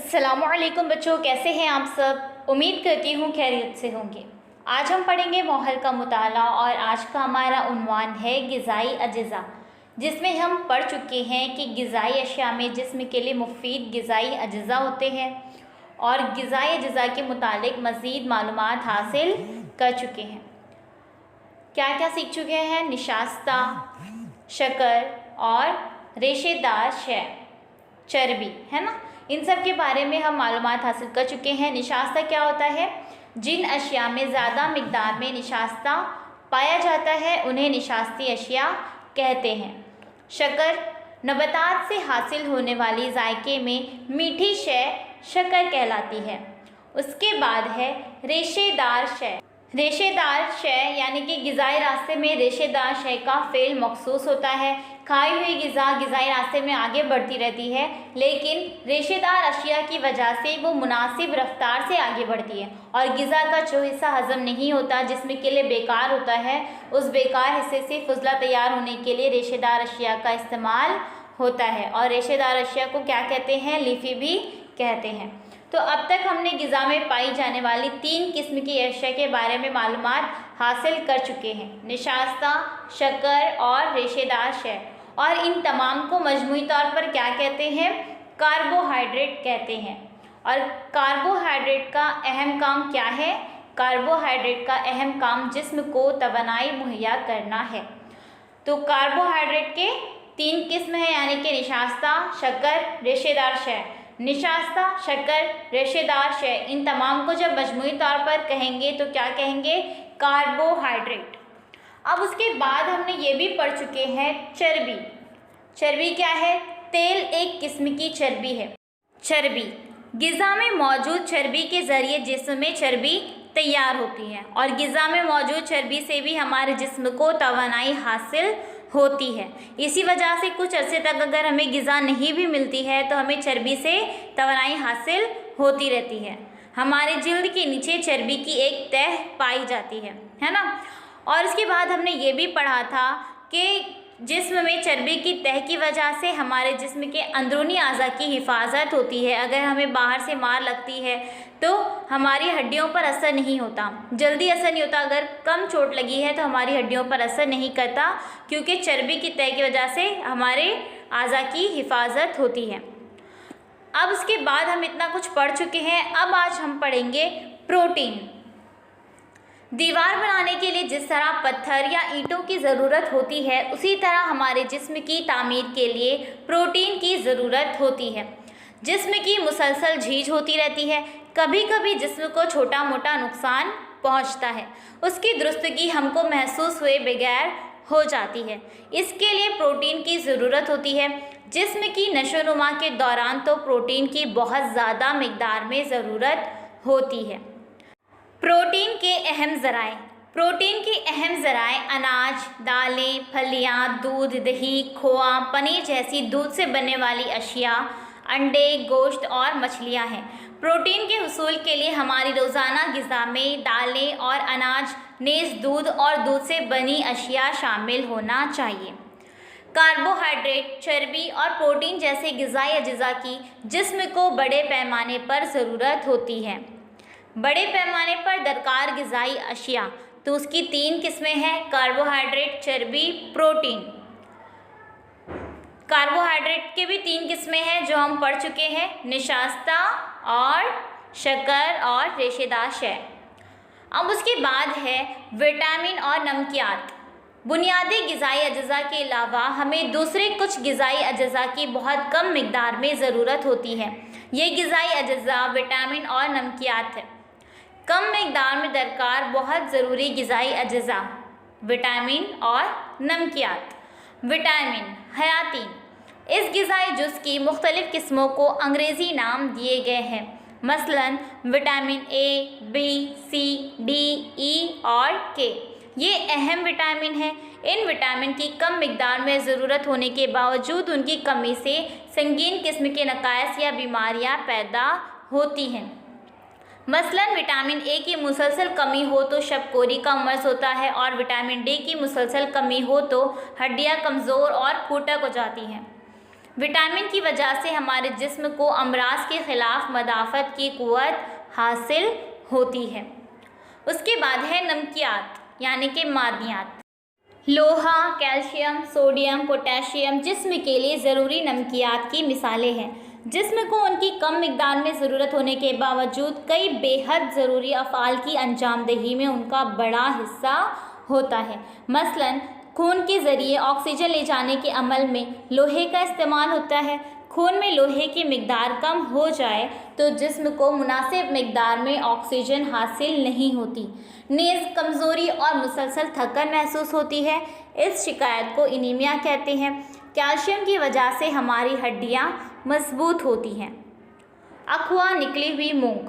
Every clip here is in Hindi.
अस्सलामुअलैकुम बच्चों, कैसे हैं आप सब। उम्मीद करती हूँ खैरियत से होंगे। आज हम पढ़ेंगे मौहल का मुताला और आज का हमारा उन्वान है ग़िज़ाई अज्ज़ा, जिसमें हम पढ़ चुके हैं कि ग़िज़ाई अशिया में जिस्म के लिए मुफीद ग़िज़ाई अज्ज़ा होते हैं और ग़िज़ाई अज्ज़ा के मुतालिक मज़ीद मालूमात हासिल कर चुके हैं। क्या क्या सीख चुके हैं? निशास्ता, शक्कर और रेशेदार शय, चर्बी, है ना। इन सब के बारे में हम मालूमात हासिल कर चुके हैं। निशास्ता क्या होता है? जिन अशिया में ज़्यादा मिकदार में निशास्ता पाया जाता है उन्हें निशास्ती अशिया कहते हैं। शक्कर नबातात से हासिल होने वाली जायके में मीठी शय शक्कर कहलाती है। उसके बाद है रेशेदार शय। रेशेदार शय यानी कि ग़िज़ाई रास्ते में रेशेदार शय का फ़ेल मखसूस होता है। खाई हुई ग़िज़ा ग़िज़ाई रास्ते में आगे बढ़ती रहती है, लेकिन रेशेदार अशिया की वजह से वो मुनासिब रफ्तार से आगे बढ़ती है और ग़िज़ा का जो हिस्सा हज़म नहीं होता, जिसमें के लिए बेकार होता है, उस बेकार हिस्से से फजला तैयार होने के लिए रेशेदार अशिया का इस्तेमाल होता है। और रेशेदार अशिया को क्या कहते हैं? लीफी भी कहते हैं। तो अब तक हमने ग़िज़ा में पाई जाने वाली 3 किस्म की अशिया के बारे में मालूमात हासिल कर चुके हैं, निशास्ता, शक्कर और रेशेदार शय। और इन तमाम को मजमूई तौर पर क्या कहते हैं? कार्बोहाइड्रेट कहते हैं। और कार्बोहाइड्रेट का अहम काम क्या है? कार्बोहाइड्रेट का अहम काम जिस्म को तवानाई मुहैया करना है। तो कार्बोहाइड्रेट के 3 किस्म हैं, यानी कि निशास्ता, शक्कर, रेशेदार शय। निशास्ता, शक्कर, रेशेदार शय, इन तमाम को जब मजमूई तौर पर कहेंगे तो क्या कहेंगे? कार्बोहाइड्रेट। अब उसके बाद हमने ये भी पढ़ चुके हैं चर्बी। चर्बी क्या है? तेल एक किस्म की चर्बी है। चर्बी ग़िज़ा में मौजूद चर्बी के ज़रिए जिस्म में चर्बी तैयार होती है और ग़िज़ा में मौजूद चर्बी से भी हमारे जिस्म को तवानाई हासिल होती है। इसी वजह से कुछ अरसे तक अगर हमें ग़िज़ा नहीं भी मिलती है तो हमें चर्बी से तवानाई हासिल होती रहती है। हमारे जिल्द के नीचे चर्बी की एक तह पाई जाती है ना। और इसके बाद हमने ये भी पढ़ा था कि जिस्म में चर्बी की तह की वजह से हमारे जिस्म के अंदरूनी अज़ा की हिफाजत होती है। अगर हमें बाहर से मार लगती है तो हमारी हड्डियों पर असर नहीं होता, जल्दी असर नहीं होता। अगर कम चोट लगी है तो हमारी हड्डियों पर असर नहीं करता, क्योंकि चर्बी की तह की वजह से हमारे अज़ा की हिफाजत होती है। अब उसके बाद हम इतना कुछ पढ़ चुके हैं। अब आज हम पढ़ेंगे प्रोटीन। दीवार बनाने के लिए जिस तरह पत्थर या ईंटों की ज़रूरत होती है, उसी तरह हमारे जिस्म की तामीर के लिए प्रोटीन की ज़रूरत होती है। जिस्म की मुसलसल झीज होती रहती है, कभी कभी जिस्म को छोटा मोटा नुकसान पहुंचता है, उसकी दुरुस्तगी हमको महसूस हुए बगैर हो जाती है। इसके लिए प्रोटीन की ज़रूरत होती है। जिस्म की नशोनुमा के दौरान तो प्रोटीन की बहुत ज़्यादा मिकदार में ज़रूरत होती है। प्रोटीन के अहम ज़राए। प्रोटीन के अहम ज़राए अनाज, दालें, फलियाँ, दूध, दही, खोआ, पनीर जैसी दूध से बनने वाली अशिया, अंडे, गोश्त और मछलियाँ हैं। प्रोटीन के हुसूल के लिए हमारी रोज़ाना ग़िज़ा में दालें और अनाज, नेज़ दूध और दूध से बनी अशिया शामिल होना चाहिए। कार्बोहाइड्रेट, चर्बी और प्रोटीन जैसे ग़िज़ाई अज्ज़ा की जिस्म को बड़े पैमाने पर ज़रूरत होती है। बड़े पैमाने पर दरकार ग़िज़ाई अशिया तो उसकी 3 किस्में हैं, कार्बोहाइड्रेट, चर्बी, प्रोटीन। कार्बोहाइड्रेट के भी 3 किस्में हैं जो हम पढ़ चुके हैं, निशास्ता और शक्कर और रेशेदार शय। अब उसके बाद है विटामिन और नमकियात। बुनियादी ग़िज़ाई अज्ज़ा के अलावा हमें दूसरे कुछ ग़िज़ाई अज्ज़ा की बहुत कम मिकदार में ज़रूरत होती है। ये ग़िज़ाई अज्ज़ा विटामिन और नमकियात है। कम मिकदार में दरकार बहुत ज़रूरी ग़िज़ाई अज्ज़ा, विटामिन और नमकियात। विटामिन हयातीन, इस ग़िज़ाई जुज़ की मुख्तलिफ़ किस्मों को अंग्रेज़ी नाम दिए गए हैं, मसलन vitamin A, B, C, D, E और के। ये अहम विटामिन हैं। इन विटामिन की कम मिकदार में ज़रूरत होने के बावजूद उनकी कमी से संगीन किस्म के नकायस या बीमारियाँ पैदा होती हैं। मसलन विटामिन ए की मुसलसल कमी हो तो शबकोरी का मर्ज़ होता है और विटामिन डी की मुसलसल कमी हो तो हड्डियाँ कमज़ोर और फूटक हो जाती हैं। विटामिन की वजह से हमारे जिस्म को अमराज के ख़िलाफ़ मदाफ़त की क़ुव्वत हासिल होती है। उसके बाद है नमकियात यानी कि मादनियात। लोहा, कैल्शियम, सोडियम, पोटेशियम जिस्म के लिए ज़रूरी नमकियात की मिसालें हैं। जिस्म को उनकी कम मिकदार में ज़रूरत होने के बावजूद कई बेहद ज़रूरी अफ़आल की अंजामदही में उनका बड़ा हिस्सा होता है। मसलन खून के ज़रिए ऑक्सीजन ले जाने के अमल में लोहे का इस्तेमाल होता है। खून में लोहे की मिकदार कम हो जाए तो जिस्म को मुनासिब मिकदार में ऑक्सीजन हासिल नहीं होती। नीज़ कमज़ोरी और मुसलसल थकन महसूस होती है। इस शिकायत को एनीमिया कहते हैं। कैल्शियम की वजह से हमारी हड्डियाँ मजबूत होती हैं। अखवा निकली हुई मूंग,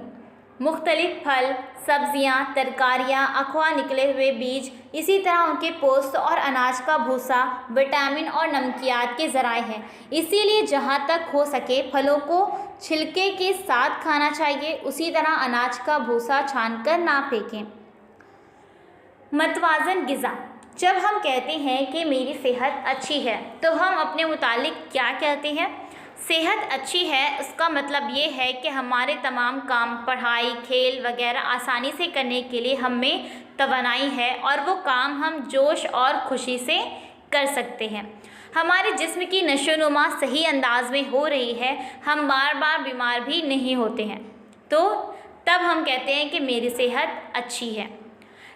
मुख्तलिफ फल, सब्जियां, तरकारियां, अखवा निकले हुए बीज, इसी तरह उनके पोस्त और अनाज का भूसा विटामिन और नमकियात के ज़राए हैं। इसीलिए जहां तक हो सके फलों को छिलके के साथ खाना चाहिए। उसी तरह अनाज का भूसा छानकर ना फेंकें। मतवाज़न ग़िज़ा। जब हम कहते हैं कि मेरी सेहत अच्छी है तो हम अपने मुतालिक क्या कहते हैं? सेहत अच्छी है उसका मतलब ये है कि हमारे तमाम काम, पढ़ाई, खेल वगैरह आसानी से करने के लिए हम में तवानाई है और वो काम हम जोश और खुशी से कर सकते हैं। हमारे जिस्म की नशोनुमा सही अंदाज में हो रही है, हम बार बार बीमार भी नहीं होते हैं, तो तब हम कहते हैं कि मेरी सेहत अच्छी है।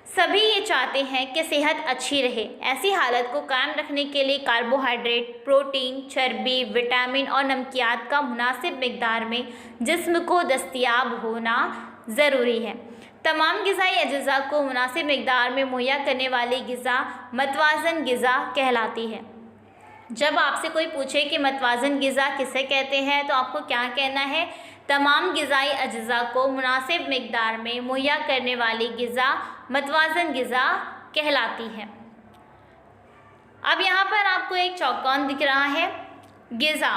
सभी ये चाहते हैं कि सेहत अच्छी रहे। ऐसी हालत को कायम रखने के लिए कार्बोहाइड्रेट, प्रोटीन, चर्बी, विटामिन और नमकियात का मुनासिब मिकदार में जिस्म को दस्तयाब होना ज़रूरी है। तमाम ग़िज़ाई अज्ज़ा को मुनासिब मिकदार में मुहैया करने वाली ग़िज़ा मतवाज़न ग़िज़ा कहलाती है। जब आपसे कोई पूछे कि मतवाज़न ग़िज़ा किसे कहते हैं तो आपको क्या कहना है? तमाम ग़िज़ाई अज्ज़ा को मुनासिब मिकदार में मुहैया करने वाली ग़िज़ा मतवाज़न ग़िज़ा कहलाती है। अब यहाँ पर आपको एक चौकोन दिख रहा है। ग़िज़ा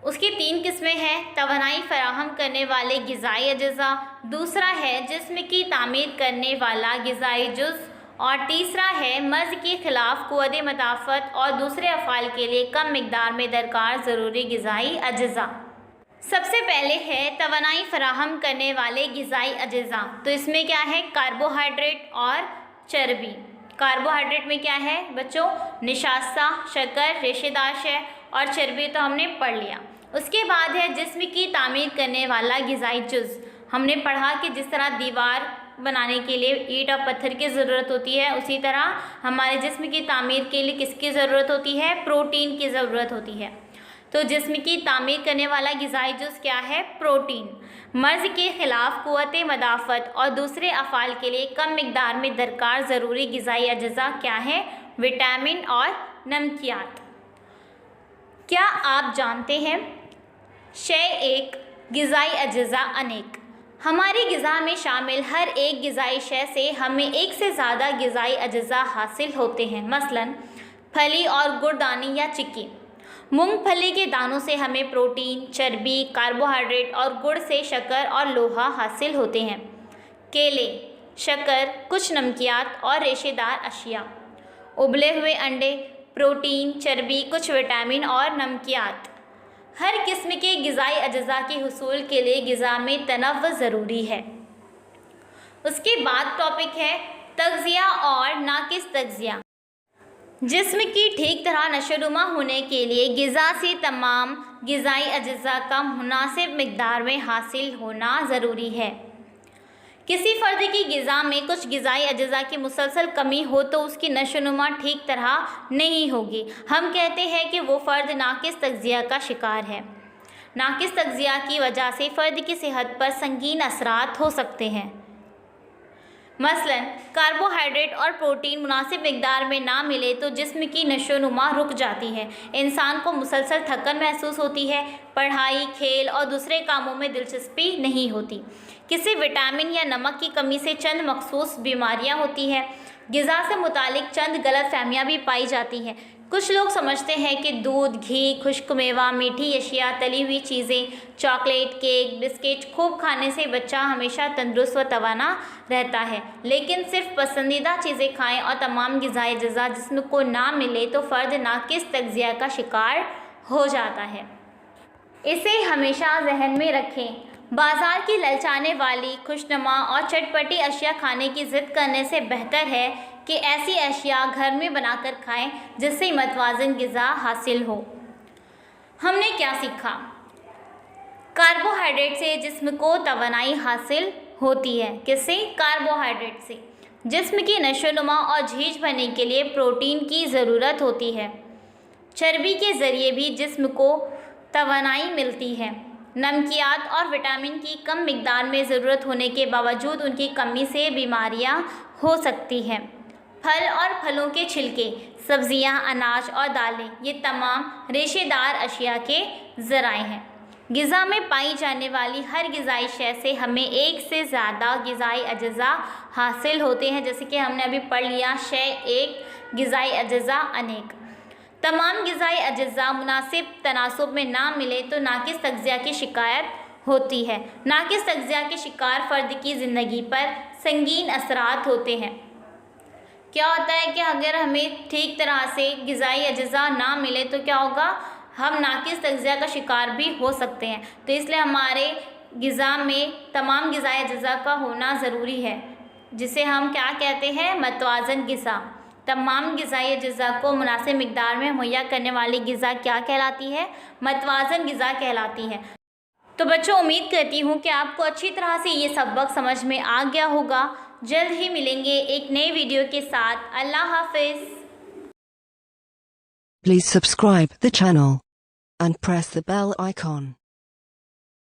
उसकी 3 किस्में हैं। तवानाई फराहम करने वाले ग़िज़ाई अज्ज़ा, दूसरा है जिस्म की तामीर करने वाला ग़िज़ाई जुज़ और तीसरा है मर्ज़ के ख़िलाफ़ क़ुव्वत मदाफ़त और दूसरे अफ़आल के लिए कम मिकदार में दरकार ज़रूरी ग़िज़ाई अज्ज़ा। सबसे पहले है तवानाई फराहम करने वाले ग़िज़ाई अज्ज़ा। तो इसमें क्या है? कार्बोहाइड्रेट और चर्बी। कार्बोहाइड्रेट में क्या है बच्चों? निशास्ता, शक्कर, रेशेदार शय और चर्बी तो हमने पढ़ लिया। उसके बाद है जिस्म की तामीर करने वाला ग़िज़ाई जुज़। हमने पढ़ा कि जिस तरह दीवार बनाने के लिए ईंट और पत्थर की ज़रूरत होती है, उसी तरह हमारे जिस्म की तामीर के लिए किसकी ज़रूरत होती है? प्रोटीन की ज़रूरत होती है। तो जिस्म की तामीर करने वाला ग़िज़ाई जुज़ क्या है? प्रोटीन। मर्ज़ के ख़िलाफ़ क़ुव्वत मदाफ़त और दूसरे अफ़आल के लिए कम मिकदार में दरकार ज़रूरी ग़िज़ाई अज्ज़ा क्या है? विटामिन और नमकियात। क्या आप जानते हैं शय एक, ग़िज़ाई अज्ज़ा अनेक। हमारी ग़िज़ा में शामिल हर एक ग़िज़ाई शय से हमें एक से ज़्यादा ग़िज़ाई अज्ज़ा हासिल होते हैं। मसलन फली और गुड़दानी या चिक्की। मूंगफली के दानों से हमें प्रोटीन, चर्बी, कार्बोहाइड्रेट और गुड़ से शक्कर और लोहा हासिल होते हैं। केले, शक्कर, कुछ नमकियात और रेशेदार अशिया। उबले हुए अंडे, प्रोटीन, चर्बी, कुछ विटामिन और नमकियात। हर किस्म के ग़िज़ाई अज्ज़ा के हुसूल के लिए ग़िज़ा में तनव्वुज़ ज़रूरी है। उसके बाद टॉपिक है तग़ज़िया और नाक़िस तग़ज़िया। जिस्म की ठीक तरह नशोनुमा होने के लिए ग़िज़ा से तमाम ग़िज़ाई अज्ज़ा का मुनासिब मिकदार में हासिल होना ज़रूरी है। किसी फ़र्द की ग़िज़ा में कुछ ग़िज़ाई अज्ज़ा की मुसलसल कमी हो तो उसकी नशोनुमा ठीक तरह नहीं होगी। हम कहते हैं कि वो फ़र्द नाक़िस तग़ज़िया का शिकार है। नाक़िस तग़ज़िया की वजह से फ़र्द की सेहत पर संगीन असरात हो सकते हैं। मसलन कार्बोहाइड्रेट और प्रोटीन मुनासिब मिकदार में ना मिले तो जिस्म की नशोनुमा रुक जाती है। इंसान को मुसलसल थकन महसूस होती है। पढ़ाई, खेल और दूसरे कामों में दिलचस्पी नहीं होती। किसी विटामिन या नमक की कमी से चंद मखसूस बीमारियां होती हैं। ग़िज़ा से मुतालिक चंद गलतफ़हमियां भी पाई जाती हैं। कुछ लोग समझते हैं कि दूध, घी, खुश्क मेवा, मीठी अशिया, तली हुई चीज़ें, चॉकलेट, केक, बिस्किट खूब खाने से बच्चा हमेशा तंदुरुस्त व तवाना रहता है। लेकिन सिर्फ पसंदीदा चीज़ें खाएं और तमाम ग़िज़ाई अज्ज़ा जिस्म को ना मिले तो फ़र्द नाक़िस तग़ज़िया का शिकार हो जाता है। इसे हमेशा जहन में रखें। बाज़ार की ललचाने वाली खुशनुमा और चटपटी अशिया खाने की ज़िद करने से बेहतर है कि ऐसी अशिया घर में बनाकर खाएं जिससे मतवाज़न ग़िज़ा हासिल हो। हमने क्या सीखा? कार्बोहाइड्रेट से जिस्म को तवानाई हासिल होती है। किससे? कार्बोहाइड्रेट से। जिस्म की नशोनुमा और झीज भरने के लिए प्रोटीन की ज़रूरत होती है। चर्बी के ज़रिए भी जिस्म को तवानाई मिलती है। नमकियात और विटामिन की कम मिकदार में ज़रूरत होने के बावजूद उनकी कमी से बीमारियां हो सकती हैं। फल और फलों के छिलके, सब्जियां, अनाज और दालें ये तमाम रेशेदार अशिया के ज़राए हैं। ग़िज़ा में पाई जाने वाली हर ग़िज़ाई शय से हमें एक से ज़्यादा ग़िज़ाई अज्जा हासिल होते हैं। जैसे कि हमने अभी पढ़ लिया, शय एक, ग़िज़ाई अज्जा अनेक। तमाम ग़िज़ाई अज्जा मुनासिब तनासुब में ना मिले तो नाक़िस तग़ज़िया की शिकायत होती है। नाक़िस तग़ज़िया के शिकार फ़र्द की ज़िंदगी पर संगीन असरात होते हैं। क्या होता है कि अगर हमें ठीक तरह से ग़िज़ाई अज्जा ना मिले तो क्या होगा? हम नाक़िस तग़ज़िया का शिकार भी हो सकते हैं। तो इसलिए हमारे ग़िज़ा में तमाम ग़िज़ाई अज्जा का होना ज़रूरी है, जिसे हम क्या कहते हैं? मतवाज़न ग़िज़ा। तमाम ग़िज़ाई अज्जा को मुनासिब मिक़दार में मुहैया करने वाली ग़िज़ा क्या कहलाती है? मतवाज़न ग़िज़ा कहलाती है। तो बच्चों, उम्मीद करती हूँ कि आपको अच्छी तरह से ये सबक समझ में आ गया होगा। जल्द ही मिलेंगे एक नए वीडियो के साथ। अल्लाह हाफ़िज़। Please subscribe the channel and press the bell icon.